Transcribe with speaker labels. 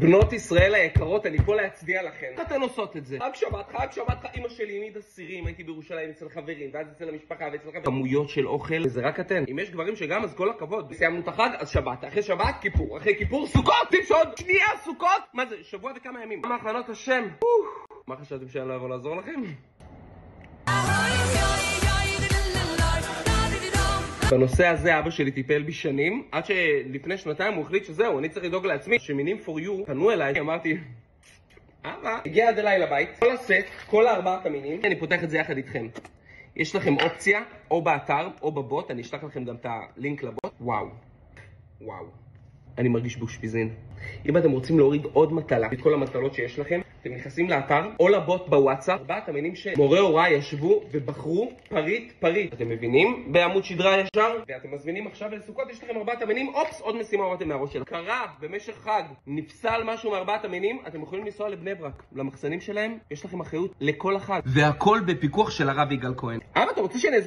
Speaker 1: בנות ישראל היקרות, אני פה להצדיע לכם. איך אתן עושות את זה? חג שבת, אמא שלי העמידה סירים, הייתי בירושלים אצל חברים, ואז אצל המשפחה ואצל חברים. כמויות של אוכל, וזה רק אתן. אם יש גברים שגם, אז כל הכבוד. סיימנו את החג, אז שבת. אחרי שבת, כיפור. אחרי כיפור, סוכות! תפשוט! שנייה, סוכות! מה זה? שבוע וכמה ימים. כמה הכנות השם. מה חשבתם שאני לא אבוא לעזור לכם? בנושא הזה אבא שלי טיפל בי שנים, עד שלפני שנתיים הוא החליט שזהו, אני צריך לדאוג לעצמי. שמינים for you פנו אליי, אמרתי, אבא, הגיע עד אליי לבית, כל הסט, כל 4 המינים, אני פותח את זה יחד איתכם. יש לכם אופציה, או באתר, או בבוט, אני אשלח לכם גם את הלינק לבוט. וואו. אני מרגיש באושפיזין. אם אתם רוצים להוריד עוד מטלה, את כל המטלות שיש לכם, אתם נכנסים לאתר או לבוט בוואטסאפ, 4 המינים שמורי הוראה ישבו ובחרו פריט. אתם מבינים? בעמוד שדרה ישר, ואתם מזמינים עכשיו לסוכות, יש לכם 4 המינים, אופס, עוד משימה הורדתם מהראש שלכם. קרה במשך חג, נפסל משהו מ4 המינים, אתם יכולים לנסוע לבני ברק, למחסנים שלהם, יש לכם אחריות לכל החג. והכל בפיקוח של הרב יגאל כהן. אבל אתה רוצה שאני